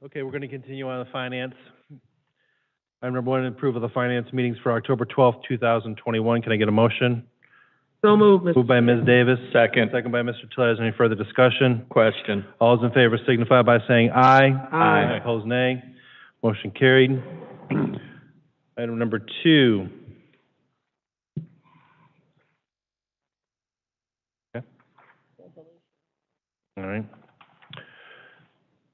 Okay, we're going to continue on the finance. Item number 1, approve of the finance meetings for October 12th, 2021. Can I get a motion? So moved, Mr. Moved by Ms. Davis. Second. Second by Mr. Tellez. Any further discussion? Question. All those in favor signify by saying aye. Aye. Opposed, nay. Motion carried. Item number 2. Okay. All right.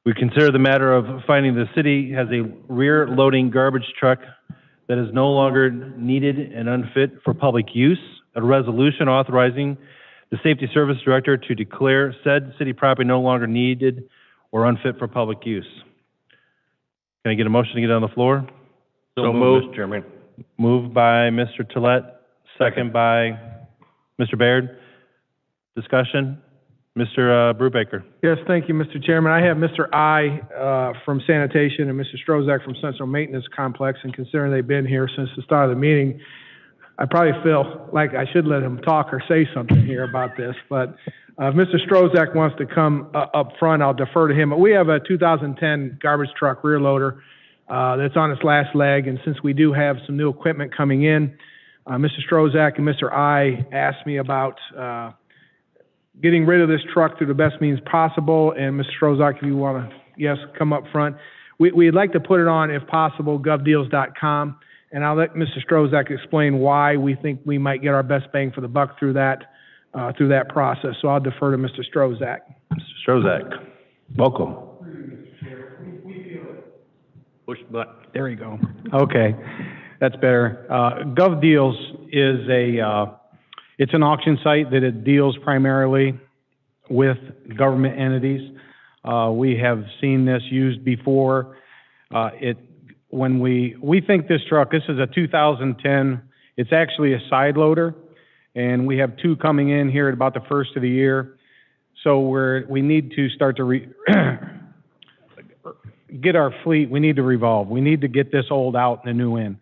We consider the matter of finding the city has a rear-loading garbage truck that is no longer needed and unfit for public use. A resolution authorizing the Safety Service Director to declare said city property no longer needed or unfit for public use. Can I get a motion to get on the floor? So moved, Mr. Chairman. Moved by Mr. Tolet, second by Mr. Baird. Discussion? Mr. Brubaker. Yes, thank you, Mr. Chairman. I have Mr. I from Sanitation and Mr. Strozak from Central Maintenance Complex, and considering they've been here since the start of the meeting, I probably feel like I should let him talk or say something here about this, but if Mr. Strozak wants to come up front, I'll defer to him. But we have a 2010 garbage truck rear loader that's on its last leg, and since we do have some new equipment coming in, Mr. Strozak and Mr. I asked me about getting rid of this truck through the best means possible, and Mr. Strozak, if you want to, yes, come up front. We'd like to put it on, if possible, govdeals.com, and I'll let Mr. Strozak explain why we think we might get our best bang for the buck through that process. So I'll defer to Mr. Strozak. Mr. Strozak, welcome. Push button. There you go. Okay, that's better. GovDeals is it's an auction site that it deals primarily with government entities. We have seen this used before. When we think this truck, this is a 2010, it's actually a side loader, and we have 2 coming in here at about the first of the year. So we need to start to get our fleet, we need to revolve. We need to get this old out and the new in.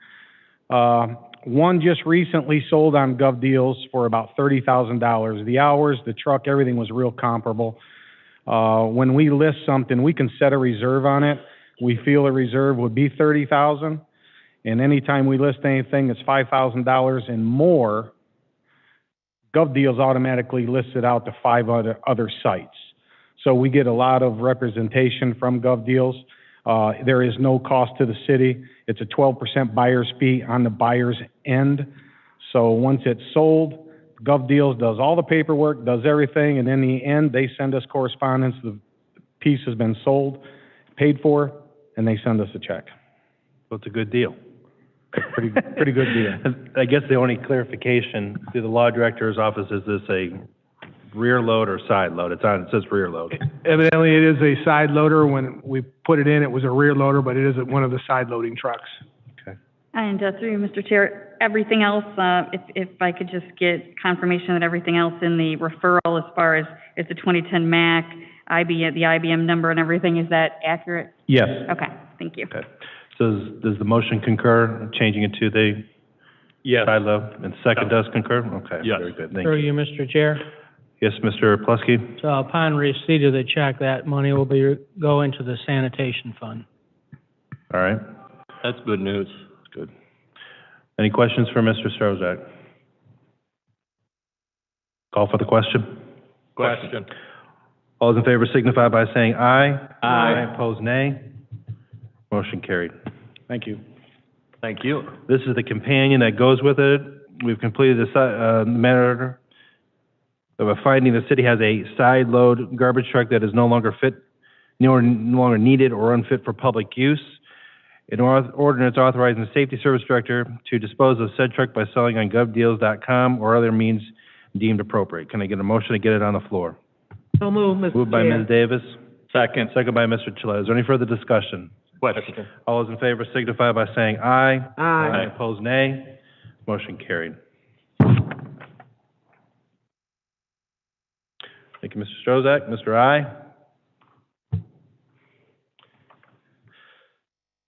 One just recently sold on GovDeals for about $30,000. The hours, the truck, everything was real comparable. When we list something, we can set a reserve on it. We feel a reserve would be $30,000, and anytime we list anything that's $5,000 and more, GovDeals automatically lists it out to 5 other sites. So we get a lot of representation from GovDeals. There is no cost to the city. It's a 12% buyer's fee on the buyer's end. So once it's sold, GovDeals does all the paperwork, does everything, and in the end, they send us correspondence. The piece has been sold, paid for, and they send us a check. So it's a good deal. Pretty good deal. I guess the only clarification to the law director's office, is this a rear load or side load? It says rear load. Evidently, it is a side loader. When we put it in, it was a rear loader, but it is one of the side loading trucks. Okay. And through you, Mr. Chair, everything else, if I could just get confirmation that everything else in the referral as far as the 2010 Mac, the IBM number and everything, is that accurate? Yes. Okay, thank you. Okay. So does the motion concur, changing it to the Yes. side load? And second does concur? Okay. Yes. Very good. Thank Through you. you, Mr. Chair. Yes, Mr. Plesky? So upon receipt of the check, that money will go into the sanitation fund. All right. That's good news. Good. Any questions for Mr. Strozak? Call for the question. Question. All those in favor signify by saying aye. Aye. Opposed, nay. Motion carried. Thank you. Thank you. This is the companion that goes with it. We've completed the matter of a finding the city has a side load garbage truck that is no longer fit, no longer needed or unfit for public use. An ordinance authorizing the Safety Service Director to dispose of said truck by selling on govdeals.com or other means deemed appropriate. Can I get a motion to get it on the floor? So moved, Mr. Moved by Chair. Ms. Davis. Second. Second by Mr. Chile. Is there any further discussion? Question. All those in favor signify by saying aye. Aye. Opposed, nay. Motion carried. Thank you, Mr. Strozak. Mr. I.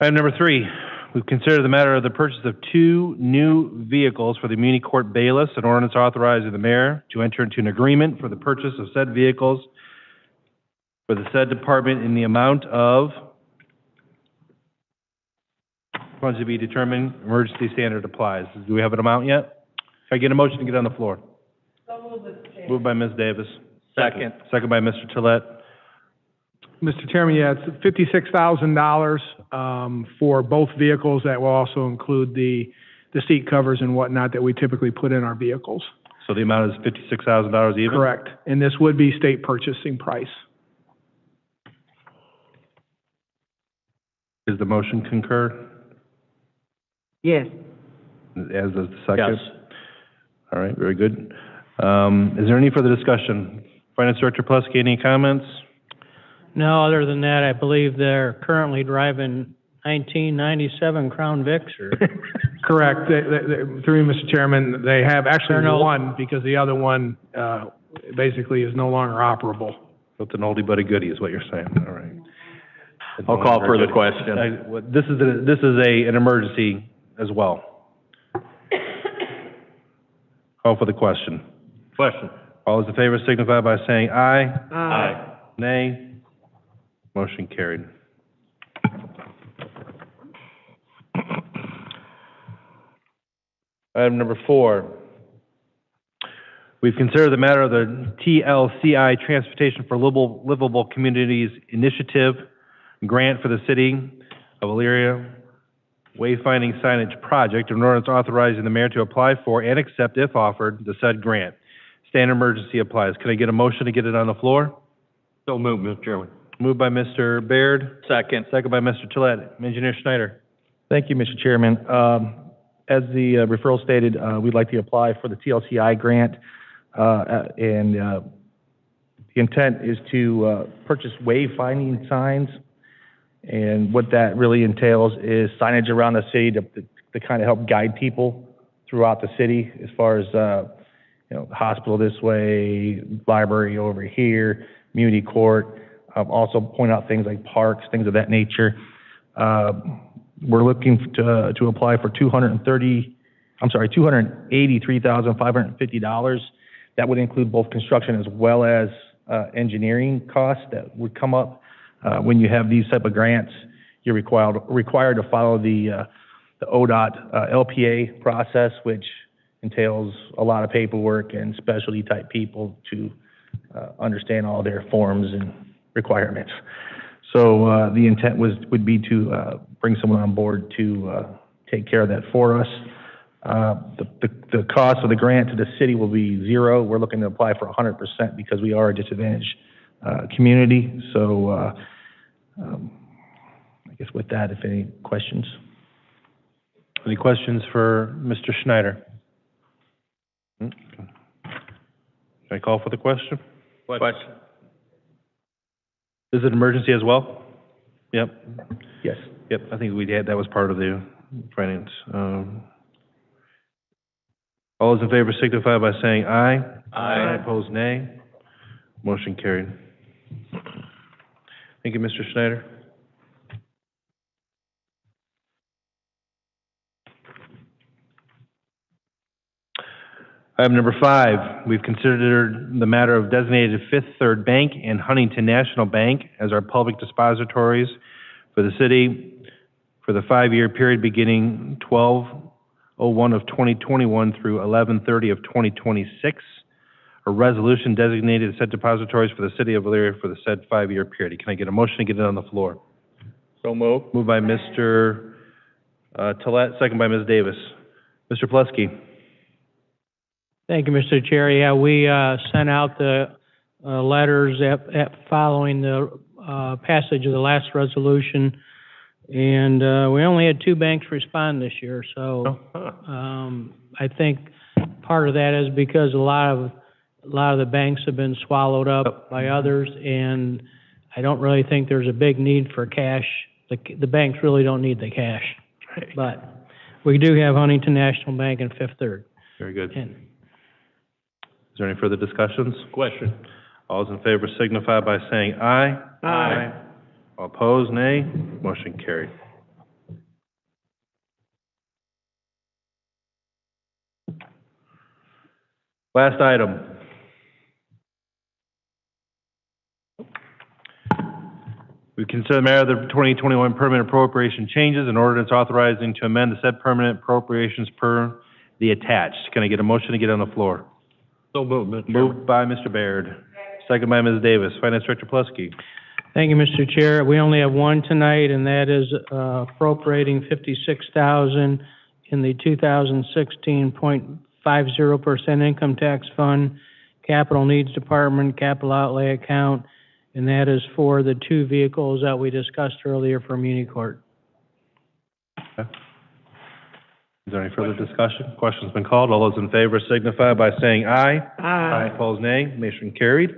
Item number 3, we've considered the matter of the purchase of 2 new vehicles for the Muni Court bailiffs. An ordinance authorizing the mayor to enter into an agreement for the purchase of said vehicles for the said department in the amount of Funds to be determined, emergency standard applies. Do we have an amount yet? Can I get a motion to get on the floor? Moved by Ms. Davis. Second. Second by Mr. Tolet. Mr. Chairman, yeah, it's $56,000 for both vehicles. That will also include the seat covers and whatnot that we typically put in our vehicles. So the amount is $56,000 even? Correct. And this would be state purchasing price. Is the motion concurred? Yes. As is the second? Yes. All right, very good. Is there any further discussion? Finance Director Plesky, any comments? No, other than that, I believe they're currently driving 1997 Crown Vics or, Correct. Through you, Mr. Chairman, they have actually Colonel. one because the other one basically is no longer operable. So it's an oldie but a goodie is what you're saying, all right. I'll call for the question. This is an emergency as well. Call for the question. Question. All those in favor signify by saying aye. Aye. Nay. Motion carried. Item number 4. We've considered the matter of the TLCI Transportation for Livable Communities Initiative grant for the city of Elyria wayfinding signage project, an ordinance authorizing the mayor to apply for and accept, if offered, the said grant. Standard emergency applies. Can I get a motion to get it on the floor? So moved, Mr. Chairman. Moved by Mr. Baird, Second. second by Mr. Tolet. Engineer Schneider. Thank you, Mr. Chairman. As the referral stated, we'd like to apply for the TLCI grant, and the intent is to purchase wayfinding signs, and what that really entails is signage around the city to kind of help guide people throughout the city as far as, hospital this way, library over here, community court, also point out things like parks, things of that nature. We're looking to apply for $283,550. That would include both construction as well as engineering costs that would come up. When you have these type of grants, you're required to follow the ODOT LPA process, which entails a lot of paperwork and specialty type people to understand all their forms and requirements. So the intent would be to bring someone on board to take care of that for us. The cost of the grant to the city will be zero. We're looking to apply for 100% because we are a disadvantaged community. So I guess with that, if any questions. Any questions for Mr. Schneider? Can I call for the question? Question. Is it an emergency as well? Yep. Yes. Yep, I think that was part of the finance. All those in favor signify by saying aye. Aye. Opposed, nay. Motion carried. Thank you, Mr. Schneider. Item number 5, we've considered the matter of designated Fifth Third Bank and Huntington National Bank as our public depositories for the city for the 5-year period beginning 12/01 of 2021 through 11/30 of 2026. A resolution designated said depositories for the city of Elyria for the said 5-year period. Can I get a motion to get it on the floor? So moved. Moved by Mr. Tolet, second by Ms. Davis. Mr. Plesky. thank you, Mr. Chair. Yeah, we sent out the letters following the passage of the last resolution, and we only had 2 banks respond this year. So I think part of that is because a lot of the banks have been swallowed up by others, and I don't really think there's a big need for cash. The banks really don't need the cash, but we do have Huntington National Bank and Fifth Third. Very good. And Is there any further discussions? Question. All those in favor signify by saying aye. Aye. All opposed, nay. Motion carried. Last item. We consider the matter of the 2021 permanent appropriation changes and ordinance authorizing to amend the said permanent appropriations per the attached. Can I get a motion to get on the floor? So moved, Mr. Chairman. Moved by Mr. Baird, second by Ms. Davis. Finance Director Plesky. Thank you, Mr. Chair. We only have one tonight, and that is appropriating $56,000 in the 2016.50% income tax fund, capital needs department, capital outlay account, and that is for the two vehicles that we discussed earlier from Unicourt. Is there any further discussion? Question's been called. All those in favor signify by saying aye. Aye. Opposed, nay. Motion carried.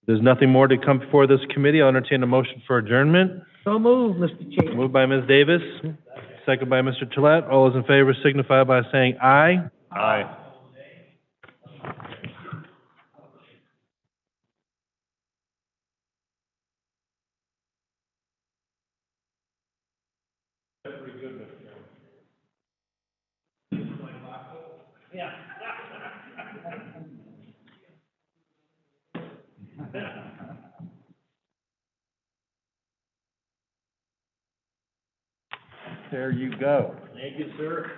There's nothing more to come before this committee. I'll entertain a motion for adjournment. So moved, Mr. Chairman. Moved by Ms. Davis, second by Mr. Tolet. All those in favor signify by saying aye. Aye. There you go. Thank you, sir.